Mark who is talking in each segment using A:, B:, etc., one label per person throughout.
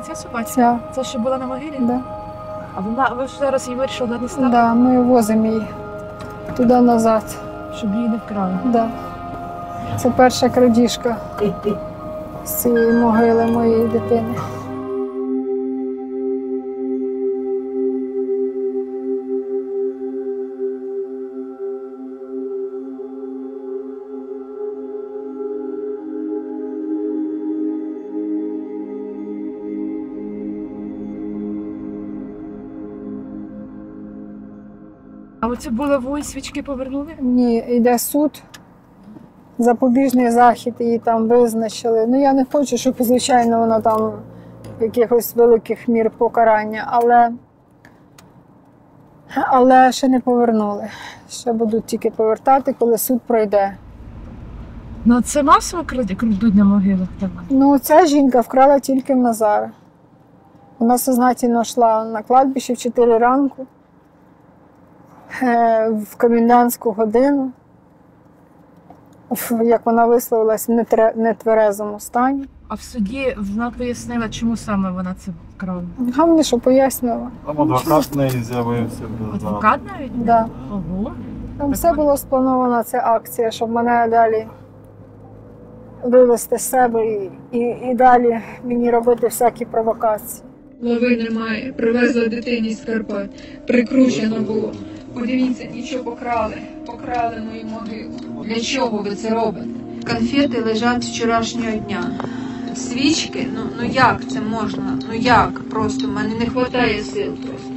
A: Ця собачка?
B: Ця.
A: Це ще була на могилі?
B: Да.
A: А ви ж зараз її вирішили донести?
B: Да, ми возимо її туди-назад.
A: Щоб її не вкрали.
B: Да. Це перша крадіжка з цієї могили моєї дитини.
A: А оцю булаву і свічки повернули?
B: Ні, йде суд, запобіжний захід, її там визначили. Ну, я не хочу, щоб, звичайно, вона там якихось великих мір покарання, але ще не повернули. Ще будуть тільки повертати, коли суд пройде.
A: Ну це масово крадуть на могилах так?
B: Ну, ця жінка вкрала тільки в Назара. Вона сознательно йшла на кладбище в 4 ранку, в комендантську годину, як вона висловилась, в нетверезому стані.
A: А в суді вона пояснила, чому саме вона це вкрала?
B: Головне, що пояснювала.
C: Там адвокат в неї з'явився.
A: Адвокат навіть?
B: Да.
A: Ого.
B: Там все було сплановано, ця акція, щоб мене далі вивести з себе і далі мені робити всякі провокації.
D: Лови немає, привезли дитині з Карпат, прикручено було. Подивіться, нічого покрали мою могилу. Для чого ви це робите? Конфети лежать з вчорашнього дня. Свічки, ну як це можна? Ну як? Просто в мене не вистачає сил просто.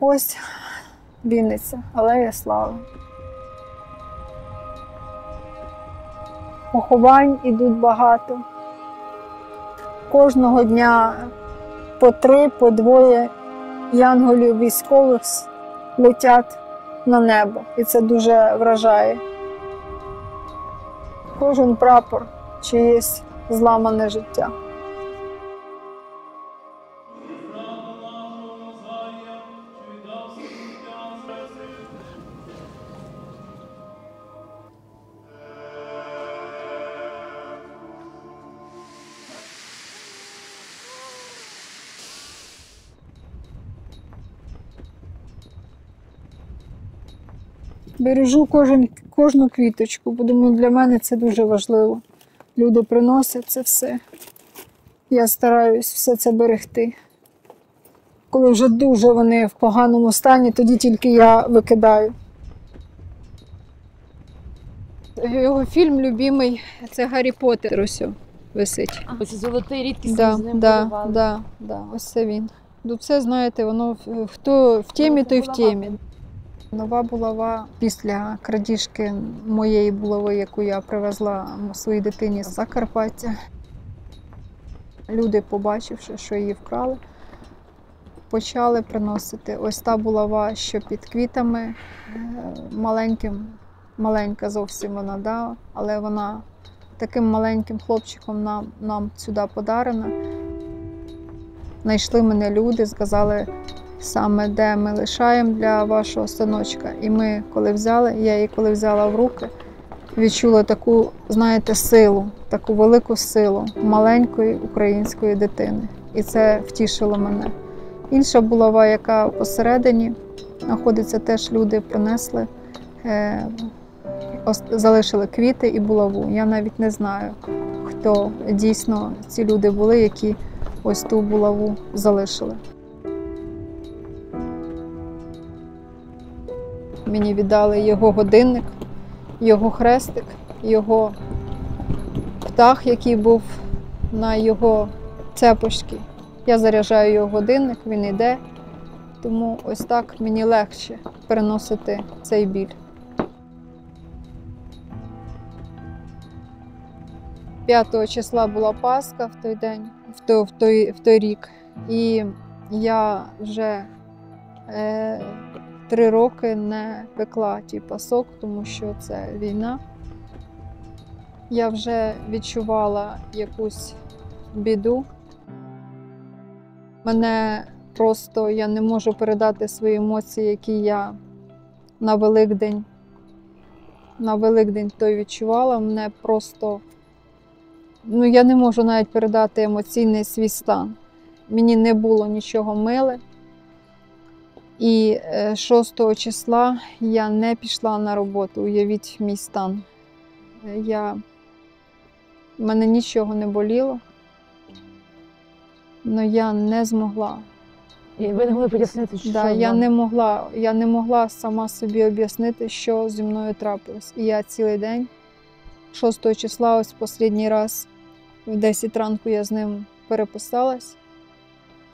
B: Ось Вінниця, Алея Слави. Поховань ідуть багато. Кожного дня по 3, по 2 янголів військових летять на небо. І це дуже вражає. Кожен прапор чиєсь зламане життя. Бережу кожну квіточку, бо думаю, для мене це дуже важливо. Люди приносять це все. Я стараюсь все це берегти. Коли вже дуже вони в поганому стані, тоді тільки я викидаю. Його фільм любимий – це «Гаррі Поттер». Ось висить.
A: Ось золотий рідкісний з ним полювали.
B: Да, ось це він. Тут все, знаєте, воно хто в темі, той в темі. Нова булава після крадіжки моєї булави, яку я привезла своїй дитині з Закарпаття. Люди, побачивши, що її вкрали, почали приносити. Ось та булава, що під квітами, маленька зовсім вона, да, але вона таким маленьким хлопчиком нам сюди подарена. Знайшли мене люди, сказали, саме де ми лишаємо для вашого синочка. І ми, коли взяли, я її коли взяла в руки, відчула таку, знаєте, силу, таку велику силу маленької української дитини. І це втішило мене. Інша булава, яка посередині знаходиться, теж люди принесли, залишили квіти і булаву. Я навіть не знаю, хто дійсно ці люди були, які ось ту булаву залишили. Мені віддали його годинник, його хрестик, його птах, який був на його цепочці. Я заряджаю його годинник, він йде, тому ось так мені легше переносити цей біль. 5 числа була Пасха в той день, в той рік, і я вже 3 роки не пекла ті пасок, тому що це війна. Я вже відчувала якусь біду. Мене просто, я не можу передати свої емоції, які я на Великдень на Великдень то відчувала, мене просто, я не можу навіть передати емоційний свій стан. Мені не було нічого миле. І 6 числа я не пішла на роботу, уявіть мій стан. Мене нічого не боліло, але я не змогла.
A: І ви не могли пояснити, що
B: Я не могла сама собі об'яснити, що зі мною трапилось. І я цілий день, 6 числа, ось останній раз, в 10 ранку я з ним переписалась.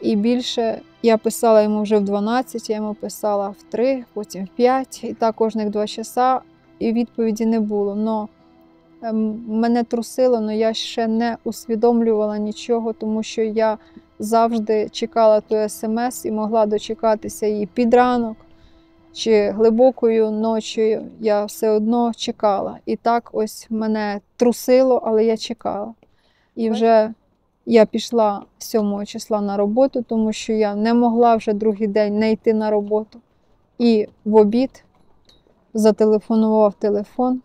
B: І більше я писала йому вже в 12, я йому писала в 3, потім в 5, і так кожних 2 часа, і відповіді не було. Но мене трусило, але я ще не усвідомлювала нічого, тому що я завжди чекала ту смс і могла дочекатися її під ранок чи глибокою ночею. Я все одно чекала. І так ось мене трусило, але я чекала. І вже я пішла 7 числа на роботу, тому що я не могла вже другий день не йти на роботу. І в обід зателефонував телефон,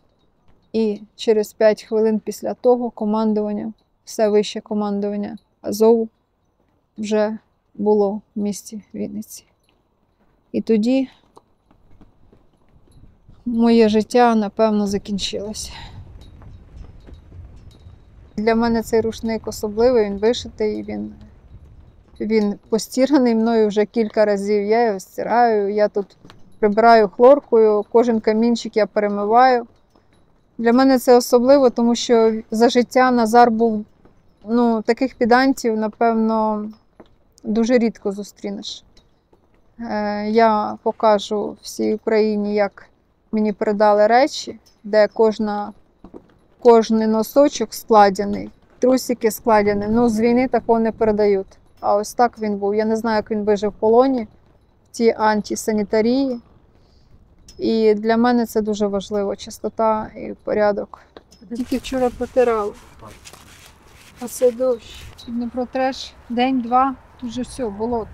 B: і через 5 хвилин після того командування, все вище командування Азову вже було в місті Вінниці. І тоді моє життя, напевно, закінчилося. Для мене цей рушник особливий, він вишитий, він постіраний мною вже кілька разів. Я його стираю, я тут прибираю хлоркою, кожен камінчик я перемиваю. Для мене це особливо, тому що за життя Назар був, таких педантів, напевно, дуже рідко зустрінеш. Я покажу всій Україні, як мені передали речі, де кожний носочок складений, трусики складені. З війни такого не передають. А ось так він був. Я не знаю, як він вижив в полоні, в тій антисанітарії. І для мене це дуже важливо, чистота і порядок. Тільки вчора протирали. А це дощ. Тут не протреш день-два, тут вже все, болото.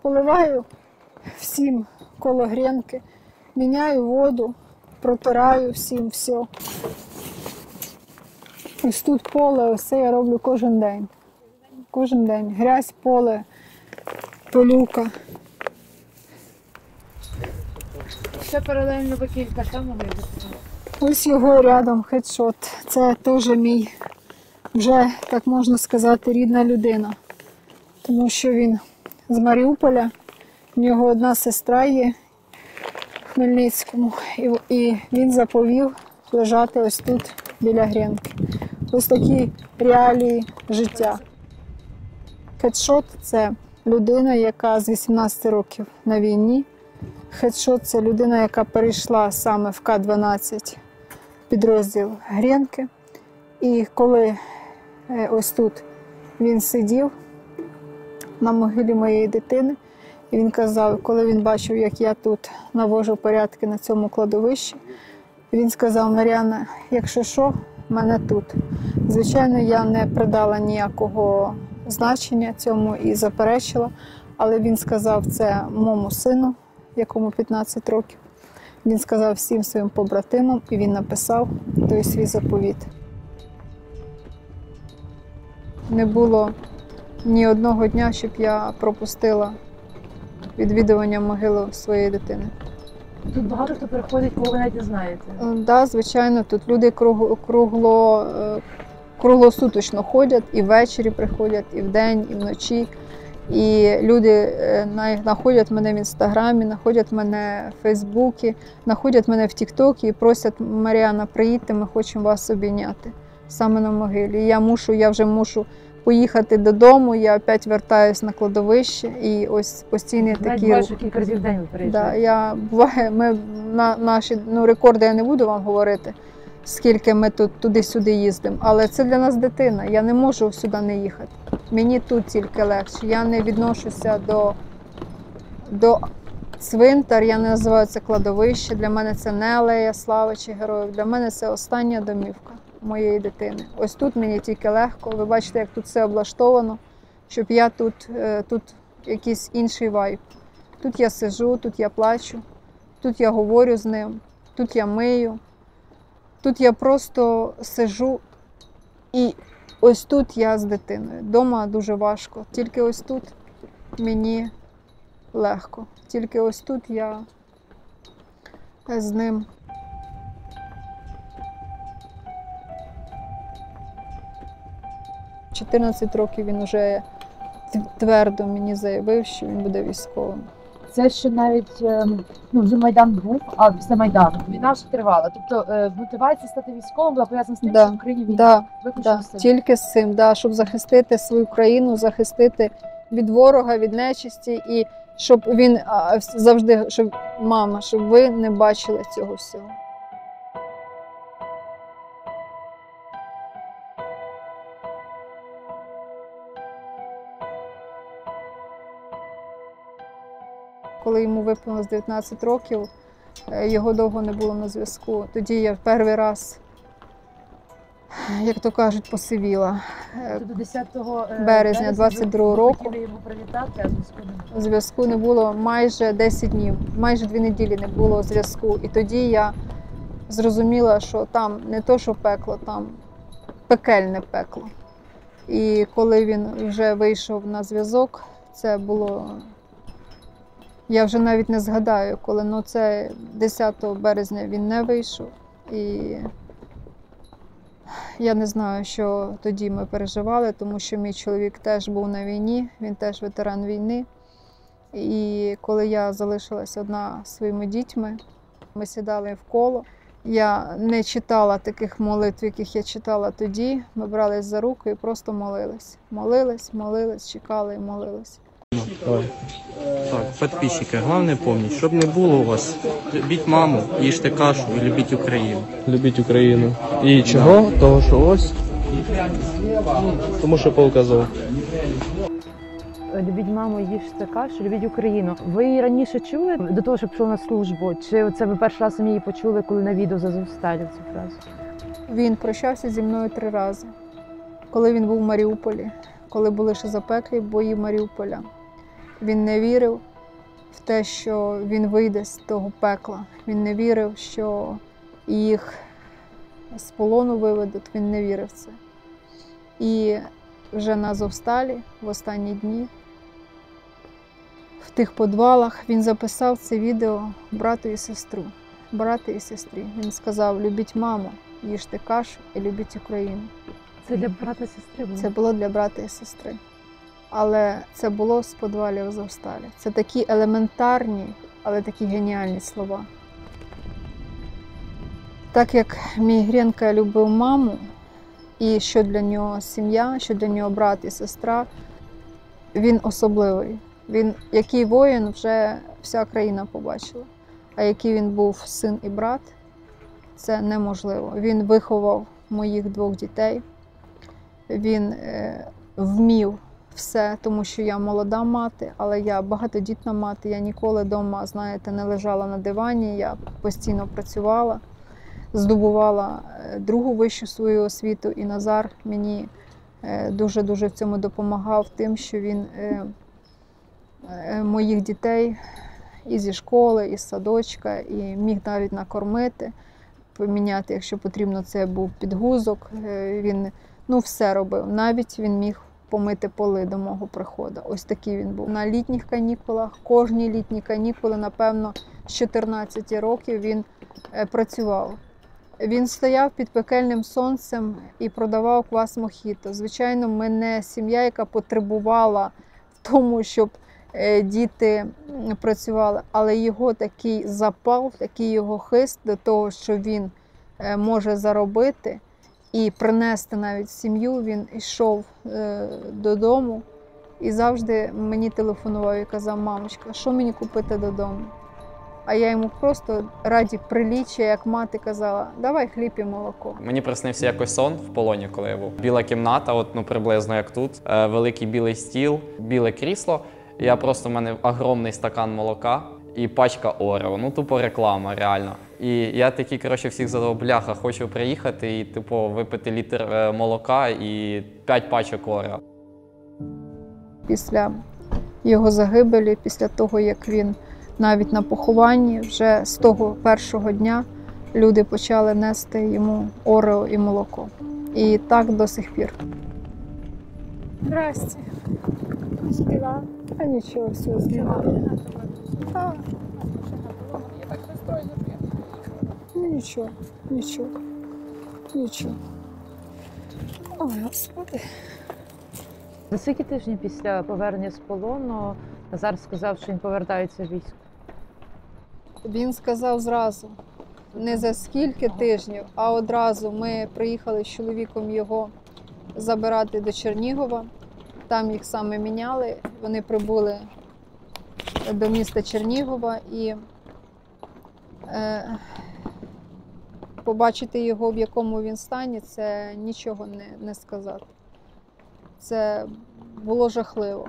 B: Поливаю всім коло грінки, міняю воду, протираю всім все. Ось тут поле, ось це я роблю кожен день. Кожен день. Грязь, поле, пилюка.
A: Це паралельно бакілька, там могли бути.
B: Ось його рядом хедшот. Це теж мій, вже, так можна сказати, рідна людина. Тому що він з Маріуполя, в нього одна сестра є в Хмельницькому. І він заповів лежати ось тут, біля грінки. Ось такі реалії життя. Хедшот – це людина, яка з 18 років на війні. Хедшот – це людина, яка перейшла саме в К-12 підрозділ Грінки. І коли ось тут він сидів на могилі моєї дитини, і він казав, коли він бачив, як я тут навожу порядки на цьому кладовищі, він сказав: Мар'яна, якщо що, мене тут. Звичайно, я не придала ніякого значення цьому і заперечила, але він сказав це моєму сину, якому 15 років. Він сказав всім своїм побратимам, і він написав той свій заповіт. Не було ні одного дня, щоб я пропустила відвідування могили своєї дитини.
A: Тут багато хто приходить, кого ви навіть не знаєте.
B: Так, звичайно, тут люди круглосуточно ходять, і ввечері приходять, і вдень, і вночі. І люди знаходять мене в Інстаграмі, знаходять мене в Фейсбуці, знаходять мене в Тіктокі і просять: Мар'яна, приїдьте, ми хочемо вас обійняти саме на могилі. Я вже мушу поїхати додому, я опять вертаюсь на кладовище, і ось постійні такі...
A: Навіть кілька разів в день ви приїжджаєте.
B: Буває, наші рекорди я не буду вам говорити, скільки ми тут туди-сюди їздимо, але це для нас дитина, я не можу сюди не їхати. Мені тут тільки легше, я не відношуся до цвинтар, я не називаю це кладовище, для мене це не алея слави чи героїв, для мене це остання домівка моєї дитини. Ось тут мені тільки легко, ви бачите, як тут все облаштовано, щоб я тут якийсь інший вайб. Тут я сижу, тут я плачу, тут я говорю з ним, тут я мию, Тут я просто сиджу, і ось тут я з дитиною. Дома дуже важко. Тільки ось тут мені легко. Тільки ось тут я з ним. В 14 років він вже твердо мені заявив, що він буде військовим.
A: Це ще навіть вже Майдан був, а після Майдану війна вже тривала. Тобто мотивація стати військовим була пов'язана з тим, що в Україні війна.
B: Да, тільки з цим, щоб захистити свою країну, захистити від ворога, від нечисті, і щоб він завжди, щоб мама, щоб ви не бачили цього всього. Коли йому виповнилось 19 років, його довго не було на зв'язку. Тоді я перший раз, як то кажуть, посивіла.
A: До 10
B: березня 22-го року.
A: Хотіли його привітати, а зв'язку не було.
B: Зв'язку не було майже 10 днів, майже 2 неділі не було зв'язку. І тоді я зрозуміла, що там не то, що пекло, там пекельне пекло. І коли він вже вийшов на зв'язок, це було... Я вже навіть не згадаю, коли, це 10 березня він не вийшов. І я не знаю, що тоді ми переживали, тому що мій чоловік теж був на війні, він теж ветеран війни. І коли я залишилася одна зі своїми дітьми, ми сідали в коло. Я не читала таких молитв, яких я читала тоді. Ми брались за руку і просто молились. Молились, чекали і молились.
E: Так, подписчики, главное помнить, щоб не було у вас, любіть маму, їжте кашу і любіть Україну.
F: Любіть Україну. І чого? Того, що ось. Тому що показав.
G: Любіть маму, їжте кашу, любіть Україну. Ви її раніше чули до того, щоб пішов на службу? Чи це ви перший раз самі її почули, коли на відео з Азовсталі цю фразу?
B: Він прощався зі мною 3 рази. Коли він був в Маріуполі, коли були ще запеклі бої Маріуполя. Він не вірив в те, що він вийде з того пекла. Він не вірив, що їх з полону виведуть. Він не вірив в це. І вже на Азовсталі, в останні дні, в тих підвалах, він записав це відео брату і сестру. Брату і сестрі. Він сказав: любіть маму, їжте кашу і любіть Україну.
G: Це для брата і сестри було?
B: Це було для брата і сестри. Але це було з підвалів Азовсталі. Це такі елементарні, але такі геніальні слова. Так як мій Гренка любив маму, і що для нього сім'я, що для нього брат і сестра, він особливий. Він, який воїн, вже вся країна побачила. А який він був син і брат, це неможливо. Він виховав моїх 2 дітей. Він вмів все, тому що я молода мати, але я багатодітна мати. Я ніколи вдома, знаєте, не лежала на дивані, я постійно працювала, здобувала 2-гу вищу свою освіту, і Назар мені дуже-дуже в цьому допомагав тим, що він моїх дітей і зі школи, і з садочка, і міг навіть накормити, поміняти, якщо потрібно, це був підгузок. Він все робив. Навіть він міг помити поли до мого приходу. Ось такий він був. На літніх канікулах, кожні літні канікули, напевно, з 14 років він працював. Він стояв під пекельним сонцем і продавав квас мохіто. Звичайно, ми не сім'я, яка потребувала в тому, щоб діти працювали, але його такий запал, такий його хист до того, що він може заробити і принести навіть сім'ю, він йшов додому і завжди мені телефонував і казав: мамочка, що мені купити додому? А я йому просто раді приліччя, як мати казала: давай хліб і молоко.
H: Мені приснився якось сон в полоні, коли я був. Біла кімната, приблизно як тут, великий білий стіл, біле крісло. В мене огромний стакан молока і пачка Орео. Тупо реклама, реально. І я такий, всіх задав: бляха, хочу приїхати і, випити літр молока і 5 пачок Орео.
B: Після його загибелі, після того, як він навіть на похованні, вже з того першого дня люди почали нести йому орео і молоко. І так до сих пір. Здрасте. Співа. А нічого, все знімаю. Нічого, нічого, нічого. Ой, Господи.
G: За скільки тижнів після повернення з полону Назар сказав, що він повертається в військо?
B: Він сказав зразу, не за скільки тижнів, а одразу ми приїхали з чоловіком його забирати до Чернігова. Там їх саме міняли, вони прибули до міста Чернігова і побачити його, в якому він стані, це нічого не сказати. Це було жахливо.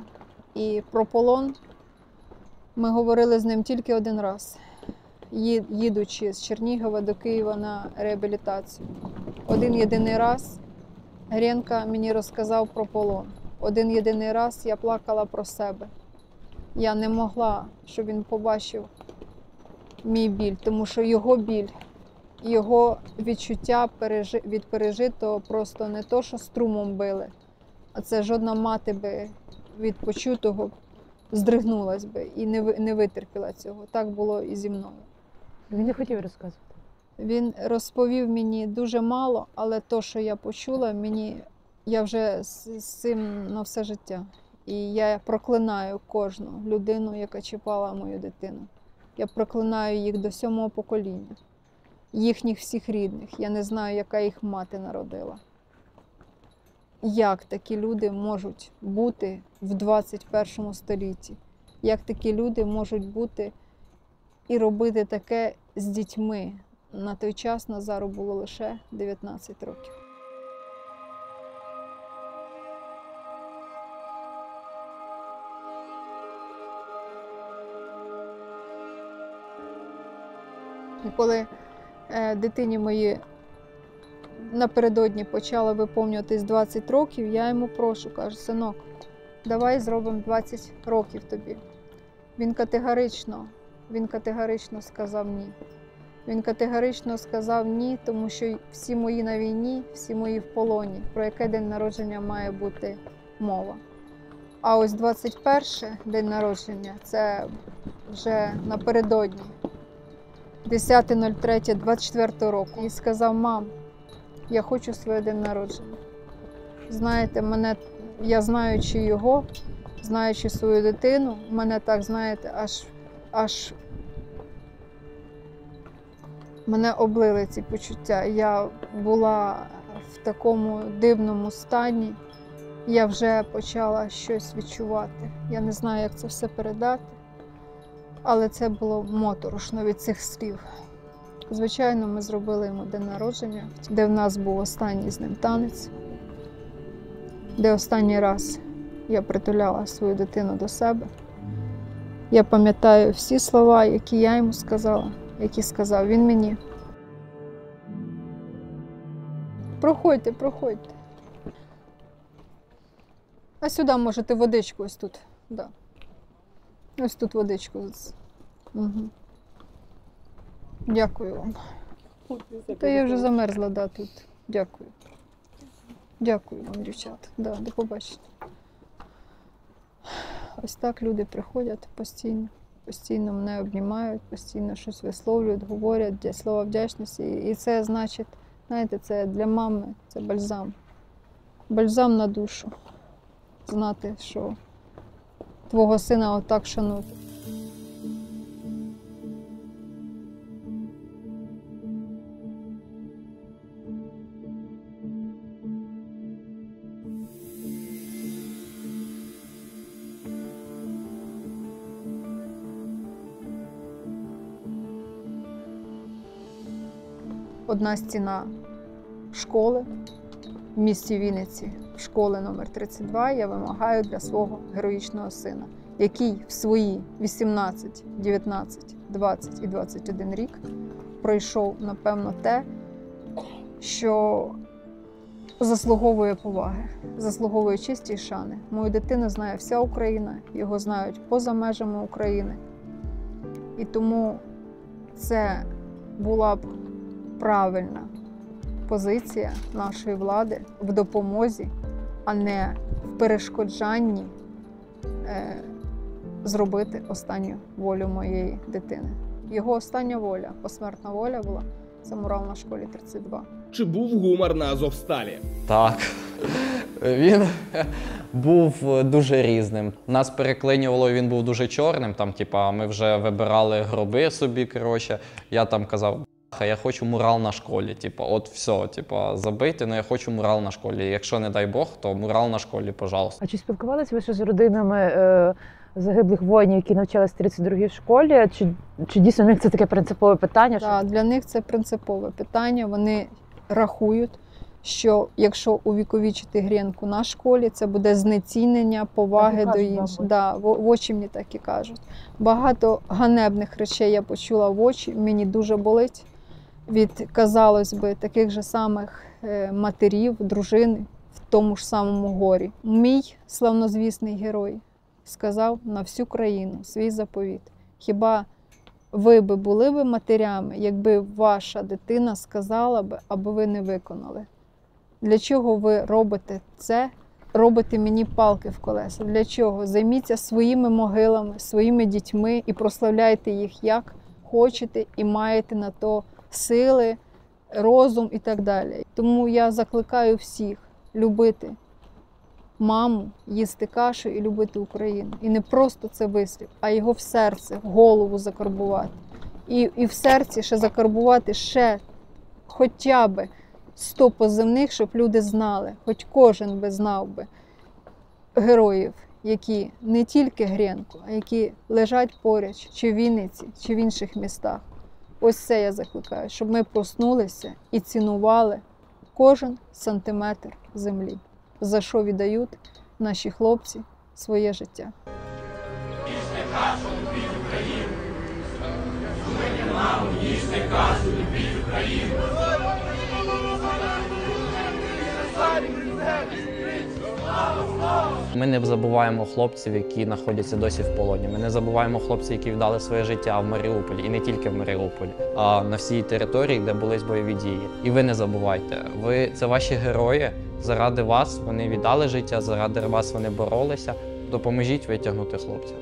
B: І про полон ми говорили з ним тільки один раз, їдучи з Чернігова до Києва на реабілітацію. Один-єдиний раз Гренко мені розказав про полон. Один-єдиний раз я плакала про себе. Я не могла, щоб він побачив мій біль, тому що його біль, його відчуття від пережитого просто не то, що струмом били, а це жодна мати би від почутого здригнулась би і не витерпіла цього. Так було і зі мною.
G: Він не хотів розказувати.
B: Він розповів мені дуже мало, але то, що я почула, я вже з цим на все життя. І я проклинаю кожну людину, яка чіпала мою дитину. Я проклинаю їх до 7-го покоління, їхніх всіх рідних. Я не знаю, яка їх мати народила. Як такі люди можуть бути в 21 столітті? Як такі люди можуть бути і робити таке з дітьми? На той час Назару було лише 19 років. І коли дитині моїй напередодні почало виповнюватись 20 років, я йому прошу, кажу: синок, давай зробимо 20 років тобі. Він категорично сказав ні. Він категорично сказав ні, тому що всі мої на війні, всі мої в полоні. Про яке день народження має бути мова? А ось 21 день народження – це вже напередодні, 10.03.24 року. І сказав: мам, я хочу своє день народження. Знаєте, я знаючи його, знаючи свою дитину, мене так, знаєте, аж мене облили ці почуття. Я була в такому дивному стані, я вже почала щось відчувати. Я не знаю, як це все передати, але це було моторошно від цих слів. Звичайно, ми зробили йому день народження, де в нас був останній з ним танець, де останній раз я притуляла свою дитину до себе. Я пам'ятаю всі слова, які я йому сказала, які сказав він мені. Проходьте, проходьте. А сюди можете водичку ось тут. Да. Ось тут водичку. Угу. Дякую вам. Та я вже замерзла, да, тут. Дякую. Дякую вам, дівчата. Да, до побачення. Ось так люди приходять постійно. Постійно мене обнімають, постійно щось висловлюють, говорять, слова вдячності. І це значить, знаєте, це для мами, це бальзам. Бальзам на душу. Знати, що твого сина отак шанують. Одна стіна школи в місті Вінниці, школи номер 32, я вимагаю для свого героїчного сина, який в свої 18, 19, 20 і 21 рік пройшов, напевно, те, що заслуговує поваги, заслуговує честі і шани. Мою дитину знає вся Україна, його знають поза межами України. І тому це була б правильна позиція нашої влади в допомозі, а не в перешкоджанні зробити останню волю моєї дитини. Його остання воля, посмертна воля була – це мурал на школі 32.
I: Чи був гумор на Азовсталі?
H: Так. Він був дуже різним. Нас переклинювало, він був дуже чорним. Там, типа, ми вже вибирали гроби собі, коротше. Я там казав, я хочу мурал на школі. Типа, от все, типа, забити, але я хочу мурал на школі. Якщо не дай Бог, то мурал на школі, пожалуйста.
G: А чи спілкувалися ви ще з родинами загиблих воїнів, які навчалися в 32-й школі? Чи дійсно для них це таке принципове питання?
B: Так, для них це принципове питання. Вони рахують, що якщо увіковічити Грінку на школі, це буде знецінення поваги до інших. Да, в очі мені так і кажуть. Багато ганебних речей я почула в очі, мені дуже болить від, казалось би, таких же самих матерів, дружин в тому ж самому горі. Мій славнозвісний герой сказав на всю країну свій заповіт. Хіба ви би були б матерями, якби ваша дитина сказала б, аби ви не виконали? Для чого ви робите це? Робите мені палки в колеса. Для чого? Займіться своїми могилами, своїми дітьми і прославляйте їх як хочете і маєте на то сили, розум і так далі. Тому я закликаю всіх любити маму, їсти кашу і любити Україну. І не просто це вислів, а його в серце, в голову закарбувати. І в серці ще закарбувати ще хоча б 100 позивних, щоб люди знали, хоч кожен би знав би героїв, які не тільки Грінку, а які лежать поряд, чи в Вінниці, чи в інших містах. Ось це я закликаю, щоб ми проснулися і цінували кожен сантиметр землі, за що віддають наші хлопці своє життя.
H: Ми не забуваємо хлопців, які знаходяться досі в полоні. Ми не забуваємо хлопців, які віддали своє життя в Маріуполі. І не тільки в Маріуполі, а на всій території, де були бойові дії. І ви не забувайте, це ваші герої. Заради вас вони віддали життя, заради вас вони боролися. Допоможіть витягнути хлопців.